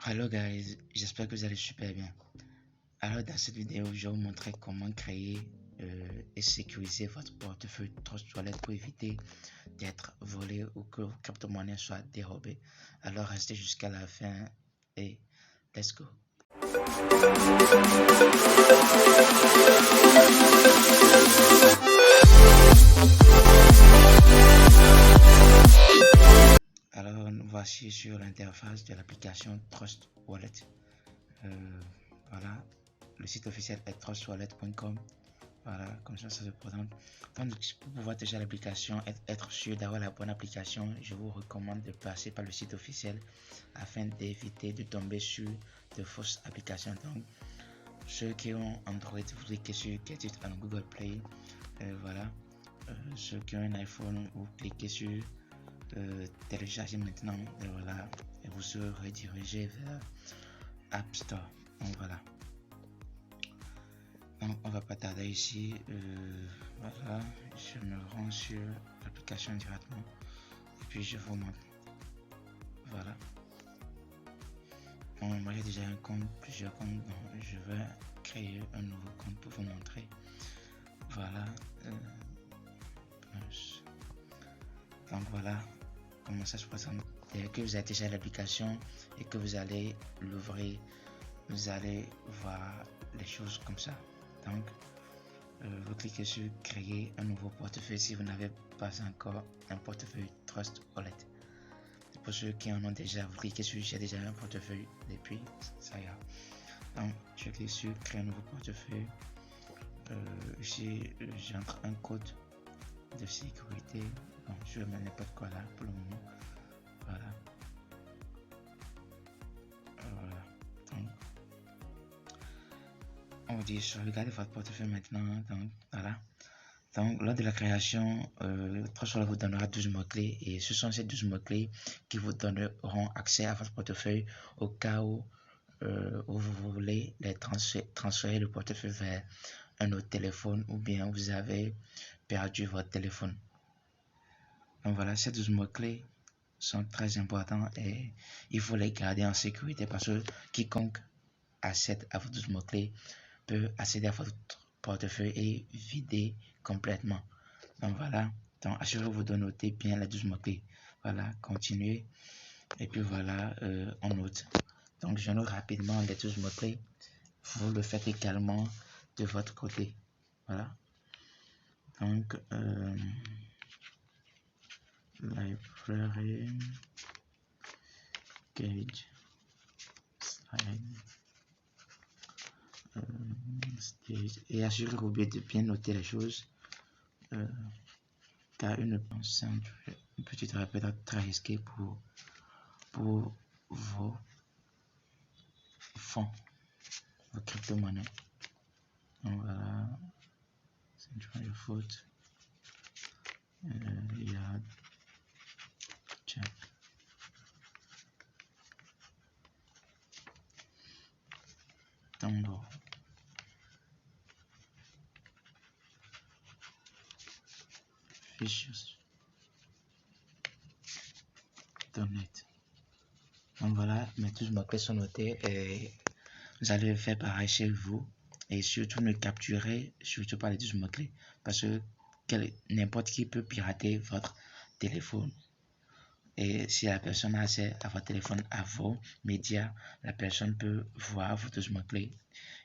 Hello guys, j'espère que vous allez super bien. Alors dans cette vidéo, je vais vous montrer comment créer et sécuriser votre portefeuille Trustwallet pour éviter d'être volé ou que vos crypto-monnaies soient dérobées. Alors restez jusqu'à la fin et let's go. Alors nous voici sur l'interface de l'application Trust Wallet. Voilà, le site officiel est trustwallet.com. Voilà, comme ça se présente. Donc, pour pouvoir télécharger l'application, être sûr d'avoir la bonne application, je vous recommande de passer par le site officiel afin d'éviter de tomber sur de fausses applications. Donc, ceux qui ont Android, vous cliquez sur Get It on Google Play. Voilà. Ceux qui ont un iPhone, vous cliquez sur télécharger maintenant. Et voilà. Et vous serez redirigé vers App Store. Donc voilà. Donc on va pas tarder ici. Voilà. Je me rends sur l'application directement. Et puis je vous montre. Voilà. Bon, moi j'ai déjà un compte, plusieurs comptes. Donc je vais créer un nouveau compte pour vous montrer. Voilà. Donc voilà comment ça se présente. Dès que vous avez déjà l'application et que vous allez l'ouvrir, vous allez voir les choses comme ça. Donc vous cliquez sur créer un nouveau portefeuille si vous n'avez pas encore un portefeuille Trust Wallet. Pour ceux qui en ont déjà, vous cliquez sur j'ai déjà un portefeuille depuis, ça ira. Donc je clique sur créer un nouveau portefeuille. Ici j'entre un code de sécurité. Bon, je ne mets n'importe quoi là pour le moment. Voilà. Voilà. Donc, on vous dit sauvegarder votre portefeuille maintenant. Donc voilà. Donc lors de la création, Trustwallet vous donnera 12 mots-clés et ce sont ces 12 mots-clés qui vous donneront accès à votre portefeuille au cas où vous voulez les transférer le portefeuille vers un autre téléphone ou bien vous avez perdu votre téléphone. Donc voilà, ces 12 mots-clés sont très importants et il faut les garder en sécurité parce que quiconque accède à vos 12 mots-clés peut accéder à votre portefeuille et vider complètement. Donc voilà, donc assurez-vous de noter bien les 12 mots-clés. Voilà, continuez et puis voilà, on note. Donc je note rapidement les 12 mots-clés. Vous le faites également de votre côté. Voilà. Donc library gauge slide stage et assurez-vous de bien noter les choses car une petite répétition très risquée pour vos fonds, vos crypto-monnaies. Donc voilà, central faute, yard check. Download. Fichiers. Donate. Donc voilà, mes 12 mots-clés sont notés et vous allez faire pareil chez vous et surtout ne capturez surtout pas les 12 mots-clés parce que n'importe qui peut pirater votre téléphone. Et si la personne a accès à votre téléphone, à vos médias, la personne peut voir vos 12 mots-clés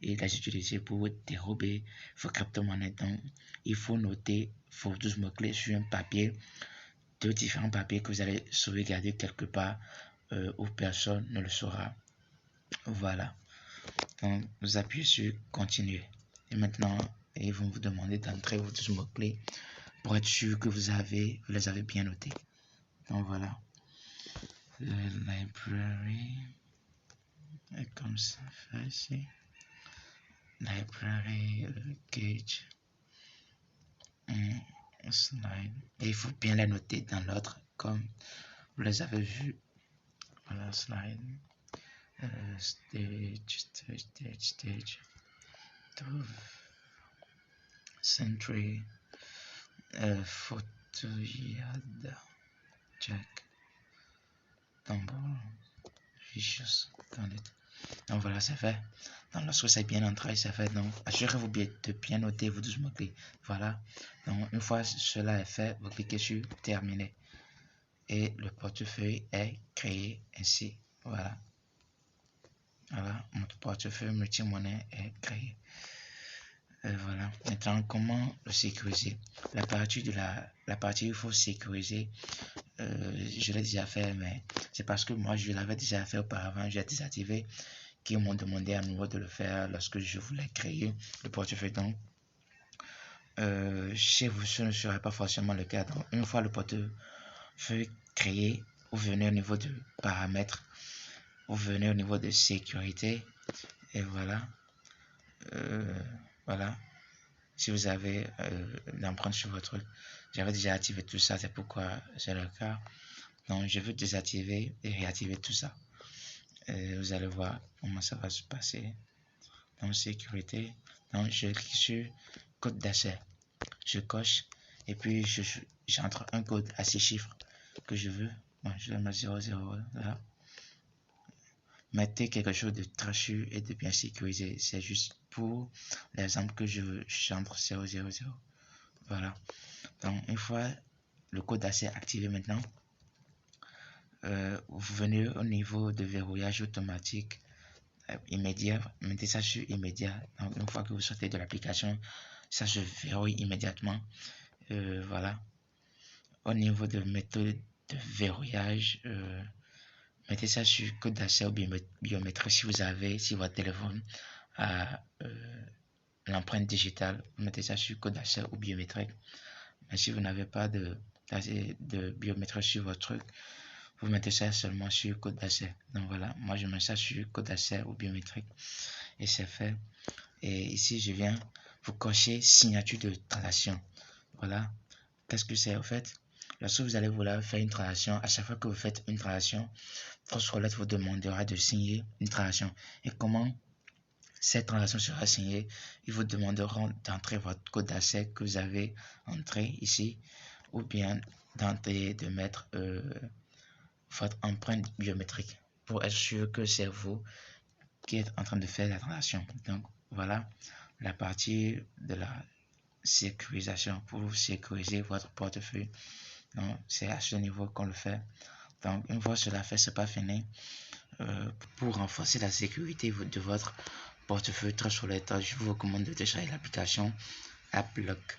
et les utiliser pour dérober vos crypto-monnaies. Donc, il faut noter vos 12 mots-clés sur un papier, deux différents papiers que vous allez sauvegarder quelque part où personne ne le saura. Voilà. Donc, vous appuyez sur continuer. Et maintenant, ils vont vous demander d'entrer vos 12 mots-clés pour être sûr que vous les avez bien notés. Donc voilà, le library est comme ça, ici. Library gauge slide. Et il faut bien les noter dans l'ordre comme vous les avez vus. Voilà, slide, stage, century, photo yard check, tumble, suspicious. Donc voilà, c'est fait. Donc lorsque c'est bien entré, c'est fait. Donc assurez-vous de bien noter vos 12 mots-clés. Voilà. Donc une fois cela est fait, vous cliquez sur terminer. Et le portefeuille est créé ainsi. Voilà. Voilà, notre portefeuille multi-monnaie est créé. Voilà. Maintenant, comment le sécuriser? La partie où il faut sécuriser, je l'ai déjà fait, mais c'est parce que moi je l'avais déjà fait auparavant, j'ai désactivé, qui m'ont demandé à nouveau de le faire lorsque je voulais créer le portefeuille. Donc, chez vous, ce ne sera pas forcément le cas. Donc, une fois le portefeuille créé, vous venez au niveau de paramètres, vous venez au niveau de sécurité, et voilà. Voilà. Si vous avez l'empreinte sur votre truc, j'avais déjà activé tout ça, c'est pourquoi c'est le cas. Donc, je veux désactiver et réactiver tout ça. Vous allez voir comment ça va se passer. Dans sécurité, donc je clique sur code d'accès, je coche et puis j'entre un code à 6 chiffres que je veux. Bon, je vais mettre 00 là. Mettez quelque chose de très sûr et de bien sécurisé. C'est juste pour l'exemple que j'entre 000. Voilà. Donc une fois le code d'accès activé maintenant, vous venez au niveau de verrouillage automatique immédiat, mettez ça sur immédiat. Donc une fois que vous sortez de l'application, ça se verrouille immédiatement. Voilà. Au niveau de méthode de verrouillage, mettez ça sur code d'accès ou biométrique si votre téléphone a l'empreinte digitale, mettez ça sur code d'accès ou biométrique. Mais si vous n'avez pas de biométrique sur votre truc, vous mettez ça seulement sur code d'accès. Donc voilà, moi je mets ça sur code d'accès ou biométrique et c'est fait. Et ici je viens vous cocher signature de transaction. Voilà, qu'est-ce que c'est en fait? Lorsque vous allez vouloir faire une transaction, à chaque fois que vous faites une transaction, votre wallet vous demandera de signer une transaction. Et comment cette transaction sera signée? Ils vous demanderont d'entrer votre code d'accès que vous avez entré ici, ou bien d'entrer, de mettre votre empreinte biométrique pour être sûr que c'est vous qui êtes en train de faire la transaction. Donc voilà la partie de la sécurisation pour sécuriser votre portefeuille. Donc c'est à ce niveau qu'on le fait. Donc une fois cela fait, c'est pas fini. Pour renforcer la sécurité de votre portefeuille Trustwallet, je vous recommande de télécharger l'application AppLock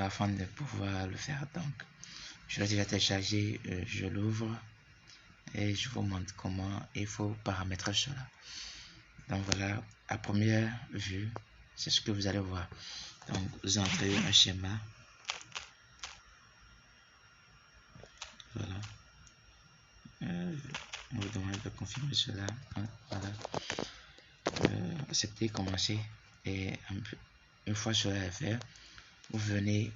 afin de pouvoir le faire. Donc je l'ai déjà téléchargé, je l'ouvre et je vous montre comment il faut paramétrer cela. Donc voilà, à première vue, c'est ce que vous allez voir. Donc vous entrez un schéma. Voilà. On vous demande de confirmer cela. Voilà. Accepter, commencer. Et une fois cela est fait, vous venez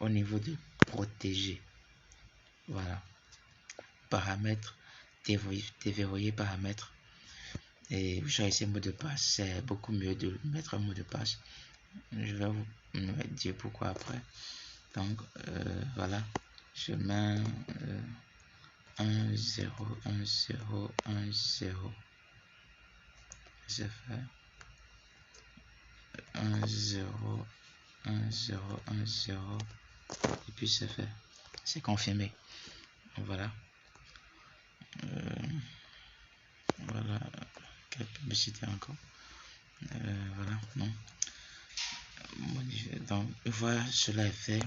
au niveau de protéger. Voilà. Paramètres, déverrouiller paramètres. Et vous choisissez mot de passe. C'est beaucoup mieux de mettre un mot de passe. Je vais vous dire pourquoi après. Donc voilà. Je mets 1 0 1 0 1 0. C'est fait. 1 0 1 0 1 0 et puis c'est fait, c'est confirmé. Voilà. Voilà, quelle publicité encore. Voilà, non. Donc une fois cela est fait,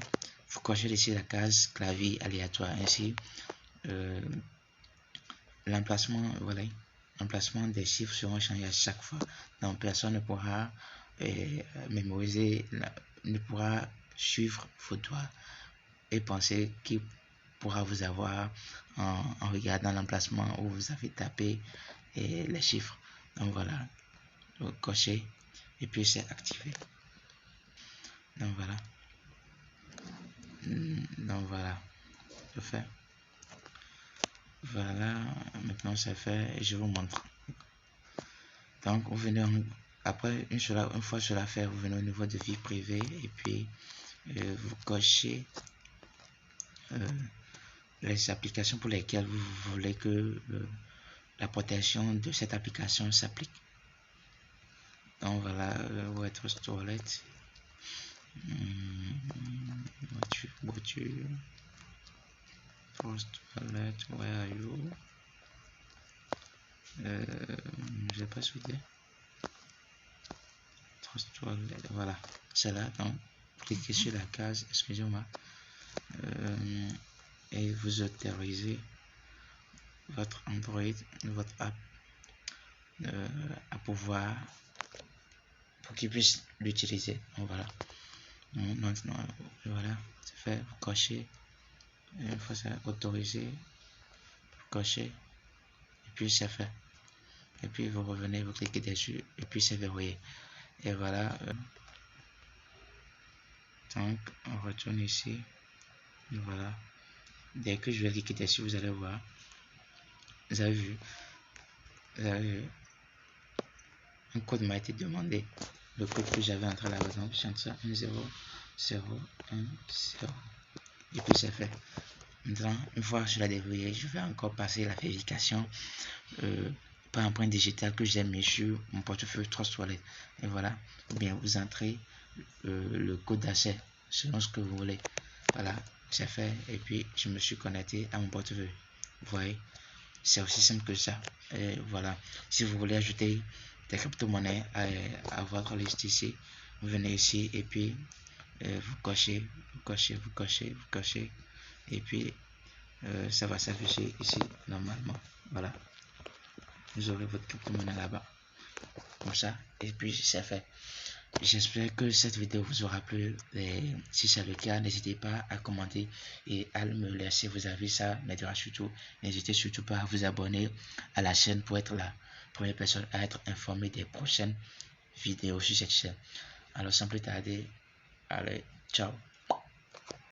vous cochez ici la case clavier aléatoire. Ainsi l'emplacement, voilà, l'emplacement des chiffres seront changés à chaque fois. Donc personne ne pourra mémoriser, ne pourra suivre vos doigts et penser qu'il pourra vous avoir en regardant l'emplacement où vous avez tapé les chiffres. Donc voilà, vous cochez et puis c'est activé. Donc voilà. Donc voilà, je fais. Voilà, maintenant c'est fait et je vous montre. Donc vous venez après une fois cela fait, vous venez au niveau de vie privée et puis vous cochez les applications pour lesquelles vous voulez que la protection de cette application s'applique. Donc voilà, votre toilette. Voiture. First toilet, where are you? J'ai pas sauté. First toilet, voilà, c'est là. Donc, cliquez sur la case, excusez-moi, et vous autorisez votre Android, votre app, à pouvoir, pour qu'il puisse l'utiliser. Donc voilà. Maintenant, voilà, c'est fait. Vous cochez. Une fois c'est autorisé, vous cochez, et puis c'est fait. Et puis vous revenez, vous cliquez dessus, et puis c'est verrouillé. Et voilà. Donc on retourne ici. Et voilà. Dès que je vais cliquer dessus, vous allez voir. Vous avez vu. Un code m'a été demandé. Le code que j'avais entré là, par exemple, je ça 1 0 0 1 0. Et puis c'est fait. Maintenant, une fois que je l'ai déverrouillé, je vais encore passer la vérification par empreinte digitale que j'ai mis sur mon portefeuille 3 toilettes. Et voilà. Ou bien vous entrez le code d'accès selon ce que vous voulez. Voilà, c'est fait. Et puis je me suis connecté à mon portefeuille. Vous voyez, c'est aussi simple que ça. Et voilà. Si vous voulez ajouter des crypto-monnaies à votre liste ici, vous venez ici et puis vous cochez, vous cochez, vous cochez, vous cochez. Et puis ça va s'afficher ici normalement. Voilà. Vous aurez votre crypto-monnaie là-bas. Comme ça. Et puis c'est fait. J'espère que cette vidéo vous aura plu. Et si c'est le cas, n'hésitez pas à commenter et à me laisser vos avis. Ça m'aidera surtout. N'hésitez surtout pas à vous abonner à la chaîne pour être la première personne à être informée des prochaines vidéos sur cette chaîne. Alors sans plus tarder, allez, ciao.